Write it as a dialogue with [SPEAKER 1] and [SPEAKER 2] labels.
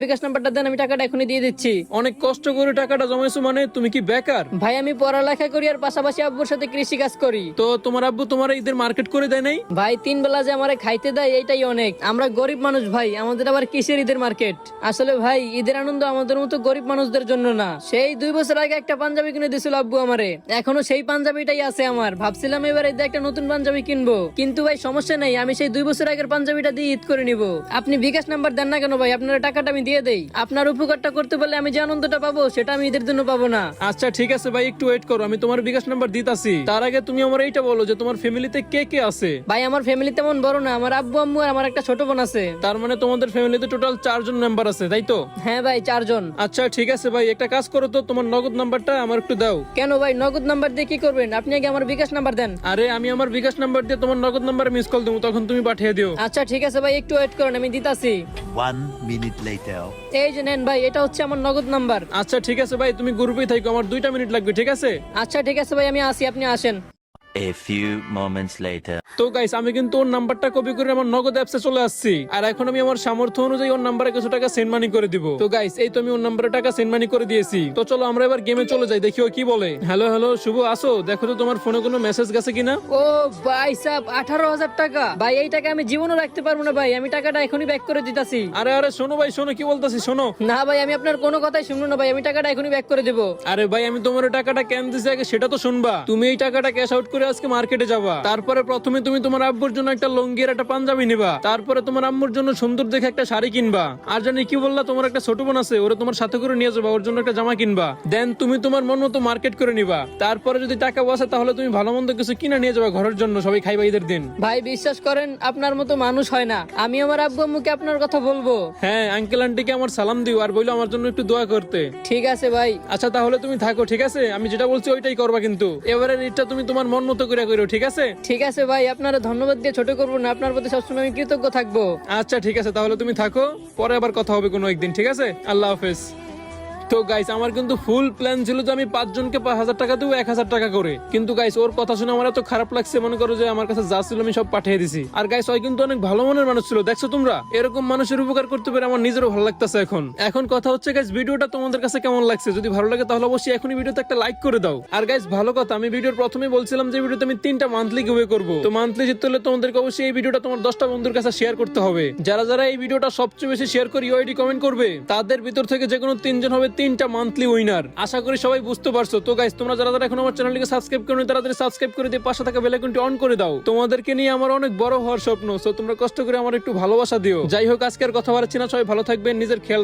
[SPEAKER 1] বিকাশ নাম্বারটা দেন, আমি টাকাটা এখনই দিয়ে দিচ্ছি।
[SPEAKER 2] অনেক কষ্ট করে টাকাটা জমাইছো, মানে তুমি কি বেকার?
[SPEAKER 1] ভাই আমি পড়ালেখা করি আর পাশাপাশি আব্বুর সাথে কৃষি কাজ করি।
[SPEAKER 2] তো তোমার আব্বু তোমার ঈদের মার্কেট করে দেয় নাই?
[SPEAKER 1] ভাই 3 বেলা যে আমারে খাইতে দেয় এইটাই অনেক। আমরা গরিব মানুষ ভাই, আমাদের আবার কিসের ঈদের মার্কেট? আসলে ভাই ঈদের আনন্দ আমাদের মতো গরিব মানুষদের জন্য না। সেই 2 বছর আগে একটা পাঞ্জাবি কিনে দিছিল আব্বু আমারে, এখনো সেই পাঞ্জাবিটাই আছে আমার। ভাবছিলাম এবার ঈদে একটা নতুন পাঞ্জাবি কিনবো, কিন্তু ভাই সমস্যা নেই, আমি সেই 2 বছর আগের পাঞ্জাবিটা দিয়ে ঈদ করে নিব। আপনি বিকাশ নাম্বার দেন না কেন ভাই? আপনার টাকাটা আমি দিয়ে দেই। আপনার উপকারটা করতে পারলে আমি যে আনন্দটা পাবো সেটা আমি ঈদের জন্য পাবো না।
[SPEAKER 2] আচ্ছা ঠিক আছে ভাই, একটু ওয়েট করো, আমি তোমার বিকাশ নাম্বার দিতাছি। তার আগে তুমি আমার এইটা বলো যে তোমার ফ্যামিলিতে কে কে আছে?
[SPEAKER 1] ভাই আমার ফ্যামিলি তেমন বড় না, আমার আব্বু আম্মু আর আমার একটা ছোট বোন আছে।
[SPEAKER 2] তার মানে তোমাদের ফ্যামিলিতে টোটাল 4 জন মেম্বার আছে, তাই তো?
[SPEAKER 1] হ্যাঁ ভাই 4 জন।
[SPEAKER 2] আচ্ছা ঠিক আছে ভাই, একটা কাজ করো তো, তোমার নগদ নাম্বারটা আমার একটু দাও।
[SPEAKER 1] কেন ভাই নগদ নাম্বার দিয়ে কি করবেন? আপনি আগে আমার বিকাশ নাম্বার দেন।
[SPEAKER 2] আরে আমি আমার বিকাশ নাম্বার দিয়ে তোমার নগদ নাম্বারে মিস কল দেবো, তখন তুমি পাঠিয়ে দিও।
[SPEAKER 1] আচ্ছা ঠিক আছে ভাই, একটু ওয়েট করুন, আমি দিতাছি।
[SPEAKER 3] 1 minute later.
[SPEAKER 1] এই যে নেন ভাই, এটা হচ্ছে আমার নগদ নাম্বার।
[SPEAKER 2] আচ্ছা ঠিক আছে ভাই, তুমি গ্রুপেই থাকো, আমার 2টা মিনিট লাগবে, ঠিক আছে?
[SPEAKER 1] আচ্ছা ঠিক আছে ভাই, আমি আসি, আপনি আসেন।
[SPEAKER 3] A few moments later.
[SPEAKER 2] তো গাইস, আমি কিন্তু ওর নাম্বারটা কপি করে আমার নগদ অ্যাপসে চলে আসছি, আর এখন আমি আমার সামর্থ্য অনুযায়ী ওর নাম্বারে কিছু টাকা সেন্ড মানি করে দিব। তো গাইস, এই তো আমি ওর নাম্বারে টাকা সেন্ড মানি করে দিয়েছি। তো চলো আমরা এবার গেমে চলে যাই, দেখি ও কি বলে। হ্যালো হ্যালো শুভ, আসো, দেখো তো তোমার ফোনে কোনো মেসেজ গেছে কিনা।
[SPEAKER 1] ও ভাই সাহেব 18,000 টাকা! ভাই এই টাকা আমি জীবনও রাখতে পারবো না ভাই, আমি টাকাটা এখনই ব্যাক করে দিতাছি।
[SPEAKER 2] আরে আরে শোনো ভাই, শোনো কি বলতাছি, শোনো।
[SPEAKER 1] না ভাই আমি আপনার কোনো কথাই শুনবো না ভাই, আমি টাকাটা এখনই ব্যাক করে দেবো।
[SPEAKER 2] আরে ভাই, আমি তোমার টাকাটা কেন দিছি আগে সেটা তো শুনবা। তুমি এই টাকাটা ক্যাশ আউট করে আজকে মার্কেটে যাবা, তারপরে প্রথমে তুমি তোমার আব্বুর জন্য একটা লুঙ্গি আর একটা পাঞ্জাবি নিবা, তারপরে তোমার আম্মুর জন্য সুন্দর দেখে একটা শাড়ি কিনবা, আর জানি কি বললা, তোমার একটা ছোট বোন আছে, ওরা তোমার সাথে করে নিয়ে যাবা, ওর জন্য একটা জামা কিনবা। দেন তুমি তোমার মন মতো মার্কেট করে নিবা। তারপরে যদি টাকা বসে তাহলে তুমি ভালো মন্দ কিছু কিনে নিয়ে যাবা ঘরের জন্য, সবাই খাইবা ঈদের দিন।
[SPEAKER 1] ভাই বিশ্বাস করেন, আপনার মতো মানুষ হয় না। আমি আমার আব্বু আম্মুকে আপনার কথা বলবো।
[SPEAKER 2] হ্যাঁ, আঙ্কেল আন্টিকে আমার সালাম দিও, আর বইলো আমার জন্য একটু দোয়া করতে।
[SPEAKER 1] ঠিক আছে ভাই।
[SPEAKER 2] আচ্ছা তাহলে তুমি থাকো, ঠিক আছে? আমি যেটা বলছি ওইটাই করবা, কিন্তু এবারের ঈদটা তুমি তোমার মন মতো করে করো, ঠিক আছে?
[SPEAKER 1] ঠিক আছে ভাই, আপনারা ধন্যবাদ দিয়ে ছোট করবো না, আপনার প্রতি সবসময় আমি কৃতজ্ঞ থাকবো।
[SPEAKER 2] আচ্ছা ঠিক আছে, তাহলে তুমি থাকো, পরে আবার কথা হবে কোনো একদিন, ঠিক আছে? আল্লাহ হাফেজ। তো গাইস, আমার কিন্তু ফুল প্ল্যান ছিল যে আমি 5 জনকে 5,000 টাকা দেবো, 1,000 টাকা করে। কিন্তু গাইস ওর কথা শুনে আমার এত খারাপ লাগছে, মনে করো যে আমার কাছে যা ছিল আমি সব পাঠিয়ে দিছি। আর গাইস ওই কিন্তু অনেক ভালো মনের মানুষ ছিল, দেখছো তোমরা? এরকম মানুষের উপকার করতে পেরে আমার নিজেরও ভালো লাগতেছে এখন কথা হচ্ছে গাইস, ভিডিওটা তোমাদের কাছে কেমন লাগছে? যদি ভালো লাগে তাহলে অবশ্যই এখনই ভিডিওতে একটা লাইক করে দাও। আর গাইস ভালো কথা, আমি ভিডিওর প্রথমেই বলছিলাম যে ভিডিওতে আমি 3টা মান্থলি গিভওয়ে করব। তো মান্থলি জিততে হলে তোমাদেরকে অবশ্যই এই ভিডিওটা তোমার 10টা বন্ধুর কাছে শেয়ার করতে হবে। যারা যারা এই ভিডিওটা সবচেয়ে বেশি শেয়ার করে ইউআইডি কমেন্ট করবে, তাদের ভিতর থেকে যে কোনো 3 জন হবে 3টা মান্থলি উইনার। আশা করি সবাই বুঝতে পারছো। তো গাইস, তোমরা যারা যারা এখন আমার চ্যানেলটিকে সাবস্ক্রাইব করোনি, তাড়াতাড়ি সাবস্ক্রাইব করে দিয়ে পাশে থাকা বেল আইকনটি অন করে দাও। তোমাদেরকে নিয়ে আমার অনেক বড় হওয়ার স্বপ্ন, সো তোমরা কষ্ট করে আমার একটু ভালোবাসা দিও। যাই হোক, আজকের কথা বাড়াচ্ছি না, সবাই ভালো থাকবেন, নিজের খেয়াল রাখবেন।